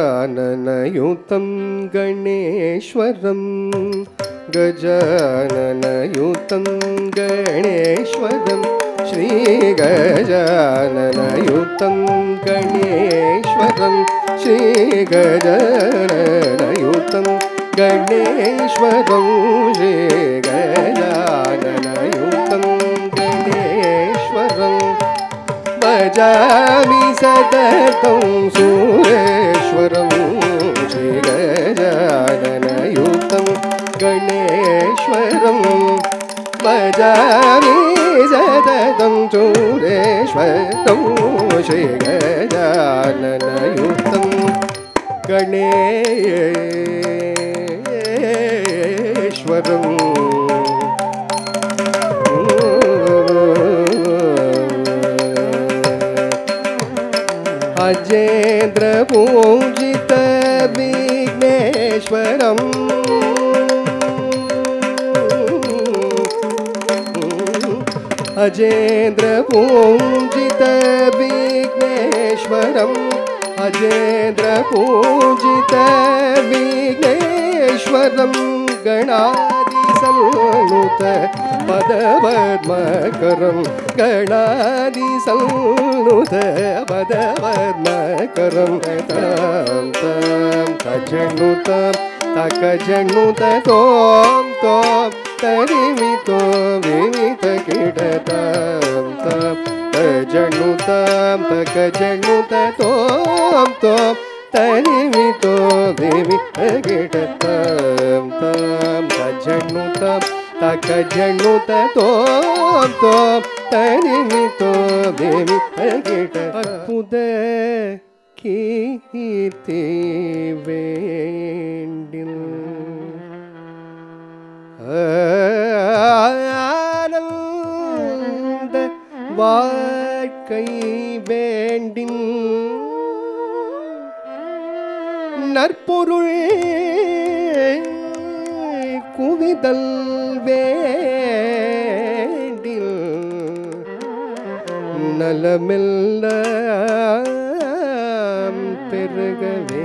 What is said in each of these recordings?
गजाननयुतं गणेश्वरं गजाननयुतं गणेश्वरं श्री गजाननयुतं गणेश्वरं श्री गजाननयुतं गणेश्वरं श्री गजाननयुतं गणेश्वरं भजामि सततं सुरेश्वरं श्री गजाननयुतं गणेश्वरं भजामि सततं सुरेश्वरं श्री गजाननयुतं गणेश्वरं अजेन्द्र पूजित विघ्नेश्वरम् अजेन्द्र पूजित विघ्नेश्वरम् अजेन्द्र पूजित विघ्नेश्वरम् गणादिसंनुत पदपद्मकरं गणादिसंनुत पदपद्मकरं तं तं तजनुतं तकजनुत तों तों तरिमितो विमितकीटतं तं तजनुतं तकजनुत तों तों तरिमितो विमितकीटतं तं तजनुतं तकजनुत तों तों तरिमितो विमितकीटतं अद्भुत कीर्ति वेंडिल ஆனந்த வாழ்க்கை வேண்டின் நற்பொருள் குவிதல் வேண்டில் நலமெல்லாம் பெருகவே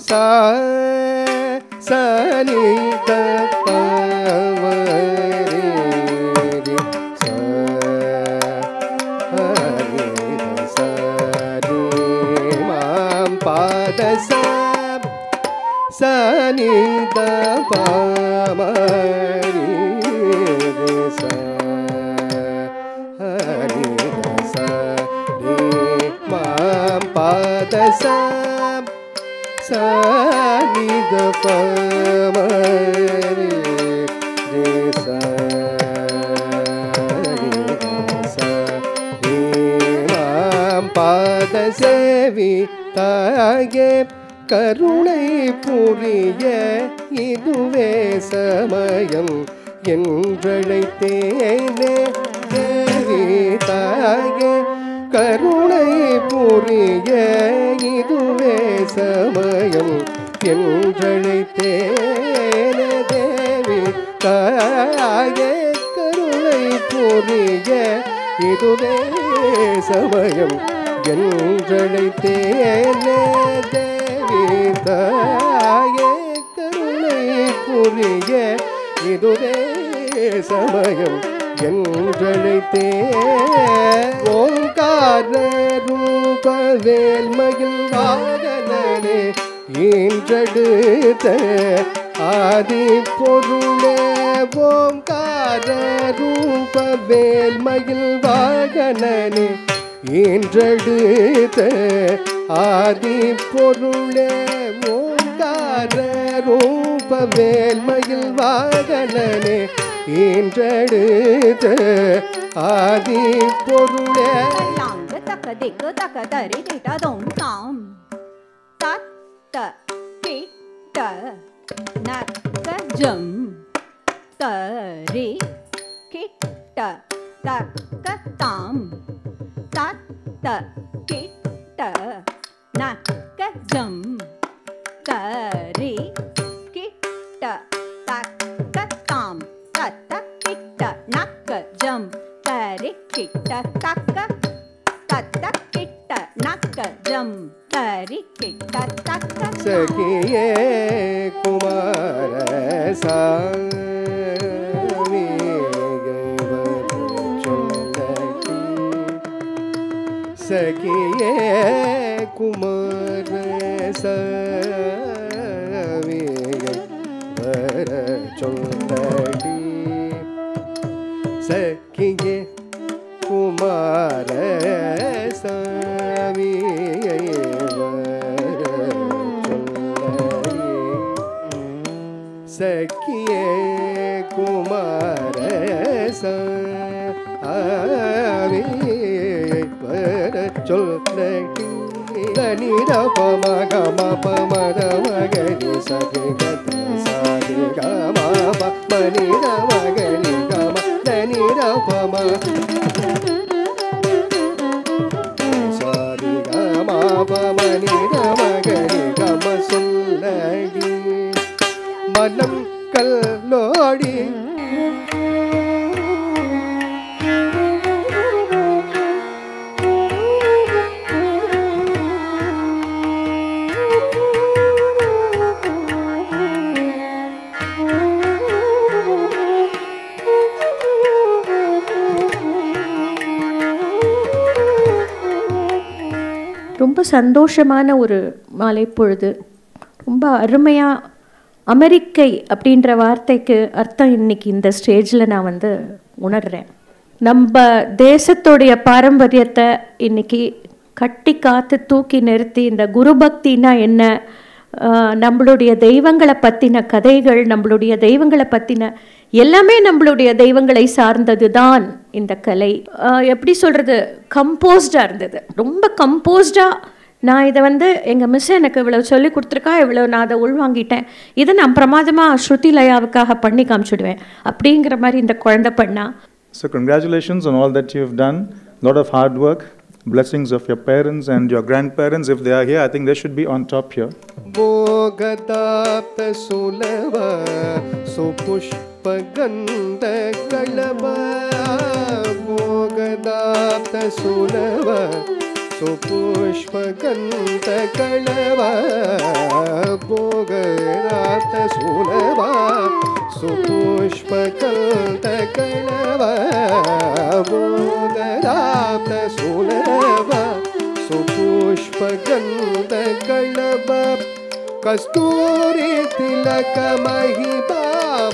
सा सनि द पवरे सा हरि सा रे मां पाद सा सनि द पवरे सा हरि सा रे मां पाद सा सानि द पमरे रे सा रे सा रे मां पाद सेवी तागे करुणै पुरिय इदुवे समयम् என்றழைத்தேனே தேவி தாயே கருணை புரிய இதுவே சமயம் என்றழைத்தேனே தேவி தாயே கருணை புரிய இதுவே சமயம் என்றழைத்தேனே தேவி தாயே கருணை புரிய இதுவே சமயம் என்றழைத்தே ஓங்கார ரூப வேல்மயில் வாகனனே ஈன்றெடுத்த ஆதி பொருளே ஓங்கார ரூப வேல்மயில் வாகனனே ஈன்றெடுத்த ஆதி பொருளே ஓங்கார ரூப வேல்மயில் வாகனனே ஈன்றெடுத்த ஆதி பொருளே லாங்க தக்க திக்கு தக்க தரி திட்ட தொம் தாம் தத்த கிட்ட நக்க ஜம் தரி கிட்ட தக்க தாம் தத்த கிட்ட நக்க ஜம் தரி கிட்ட தக்க தாம் தத்த கிட்ட நக்க ஜம் தரி கிட்ட தக்க தத்த கிட்ட நக்க ஜம் தரி கிட்ட தக்க சகியே குமார சாமி சகியே குமார சாமி வர சொல்லடி சகியே குமார சாமி சக்கியே குமார சாமி வர சொல்லடி தனிட பம கம பமத மகரி சதி கத சாதி கம மனித மகரி கம தனிட பம சாதி கம பமனித மகரி கம சொல்லடி மனம் கல்லோடி ரொம்ப சந்தோஷமான ஒரு மாலை பொழுது. ரொம்ப அருமையாக அமெரிக்கை அப்படின்ற வார்த்தைக்கு அர்த்தம் இன்னைக்கு இந்த ஸ்டேஜில் நான் உணர்கிறேன். நம்ம தேசத்துடைய பாரம்பரியத்தை இன்னைக்கு கட்டி காத்து தூக்கி நிறுத்தி இந்த குரு பக்தினா என்ன, நம்மளுடைய தெய்வங்களை பற்றின கதைகள், நம்மளுடைய தெய்வங்களை பற்றின எல்லாமே நம்மளுடைய தெய்வங்களை சார்ந்தது தான் இந்த கலை. எப்படி சொல்கிறது, கம்போஸ்டாக இருந்தது, ரொம்ப கம்போஸ்டாக. நான் இதை எங்கள் மிஸ் எனக்கு இவ்வளோ சொல்லி கொடுத்துருக்கா, இவ்வளோ நான் அதை உள்வாங்கிட்டேன், இதை நான் பிரமாதமாக ஸ்ருதி லயாவுக்காக பண்ணி காமிச்சுடுவேன் அப்படிங்கிற மாதிரி இந்த குழந்தை பண்ணா. So congratulations on all that you have done. A lot of hard work. Blessings of your parents and your grandparents, if they are here, I think they should be on top here. Bogadapta sulava supushpaganda kalava. Bogadapta sulava supushpaganda kalava. Bogadapta sulava supushpaganda kalava. Bogadapta sulava supushpaganda kalava. Kasturi tilaka mahiba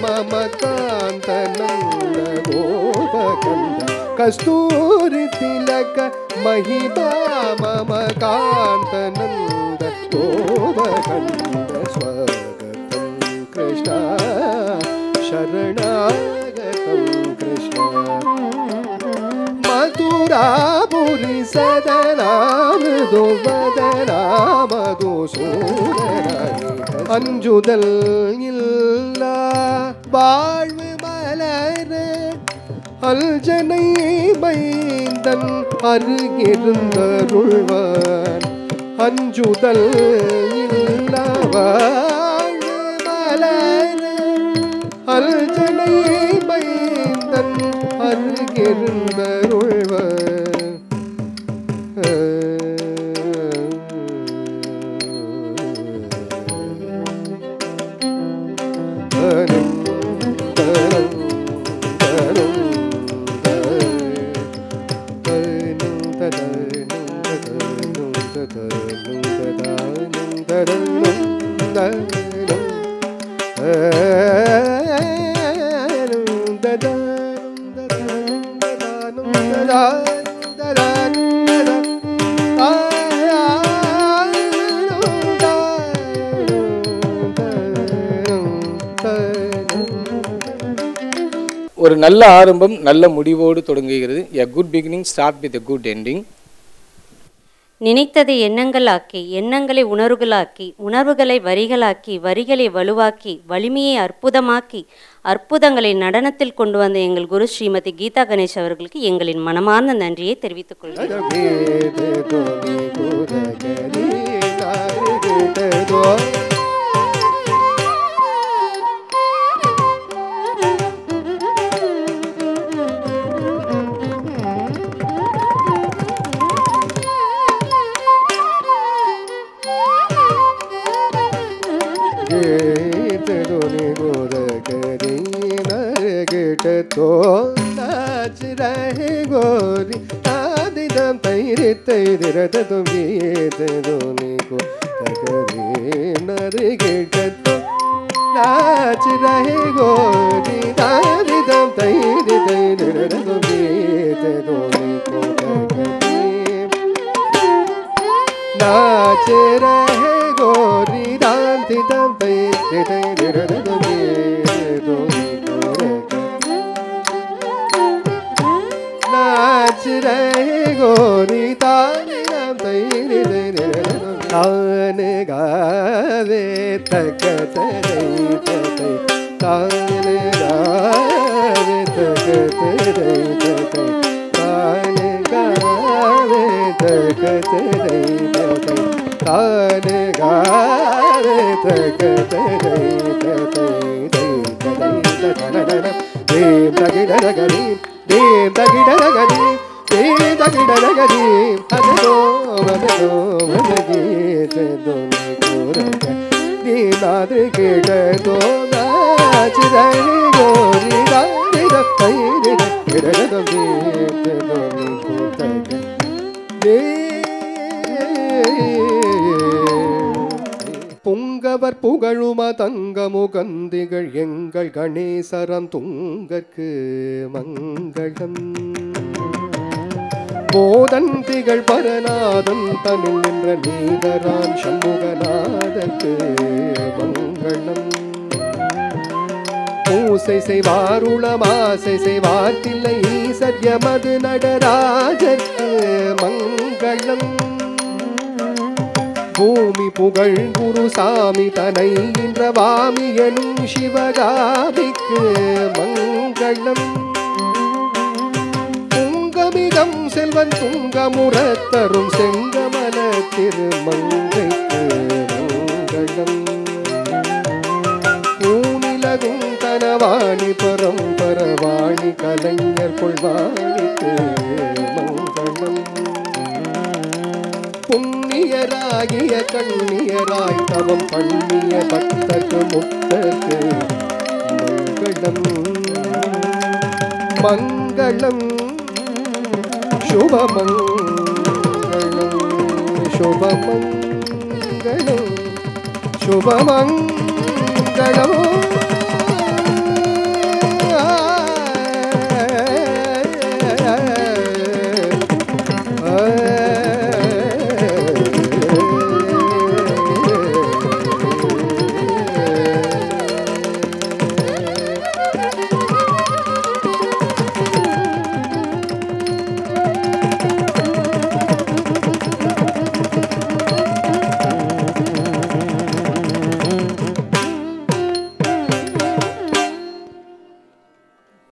mamakanta nanda gopakanda. Kasturi tilaka mahiba mamakanta nanda gopakanda. Swagatam Krishna Sharanagatam Krishna. Madhurapuri sadana mridu vadana madhusudana. அஞ்சுதல் இல்லா வாழ்வு மலர அல்ஜனை மைந்தன் அருகிருந்தருள்வான். அஞ்சுதல் இல்லா வாழ்வு மலர அல்ஜனை மைந்தன் அருகிருந்தருள்வான். ஒரு நல்ல ஆரம்பம் நல்ல முடிவோடு தொடங்குகிறது. A good beginning start with a good ending. நினைத்ததை எண்ணங்களாக்கி, எண்ணங்களை உணர்வுகளாக்கி, உணர்வுகளை வரிகளாக்கி, வரிகளை வலுவாக்கி, வலிமையை அற்புதமாக்கி, அற்புதங்களை நடனத்தில் கொண்டு வந்த எங்கள் குரு ஸ்ரீமதி கீதா கணேஷ் அவர்களுக்கு எங்களின் மனமார்ந்த நன்றியை தெரிவித்துக் கொள்கிறோம். तो नाच रहे गोरी आदि दम तैरे तैरे तुम गीत दोनी को तकरी नर गिट तो नाच रहे गोरी आदि दम तैरे तैरे तुम गीत दोनी को तकरी नाच रहे गोरी आदि दम तैरे तैरे तुम गीत दोनी नाच रहे गोरी ताने तैरे तान गावे तक तरे तान गावे तक तरे तान गावे तक तरे तान गावे तक तरे देव तगिडगनी देव तगिडगनी देव तगिडगनी अदो मदो मदगीत दोने कोरक दीनाद केट दो नाच रहे गोरी गानी दपैरे गिरद गीत दोने कोरक புங்கவர் புகழும தங்கமு கந்திகள் எங்கள் கணேசரம் துங்கற்கு மங்களம் போதன் திகழ் பரநாதன் தனில் நின்ற நீதரான் சண்முகநாதற்கு மங்களம் பூசை செய்வாருளமாசை செய்வார்த்தில்லை ஈசர்யமது நடராஜற்கு மங்களம் பூமி புகழ் குருசாமி தனை என்ற வாமி எனும் சிவகாமிக்கு மங்களம் துங்கமிகம் செல்வன் துங்கமுறத்தரும் செங்கமல திருமங்கைக்கு மங்களம் பூமிலகும் தனவாணி பரம்பரவாணி கலைஞர் கொள்வாணிக்கு மங்களம் புண்ணியராகிய கண்ணியராய் தவம் பண்ணிய பக்தர்க்கு முக்தர்க்கு மங்களம் மங்களம் சுபமங்களம் சுபமங்களம் சுபமங்களம்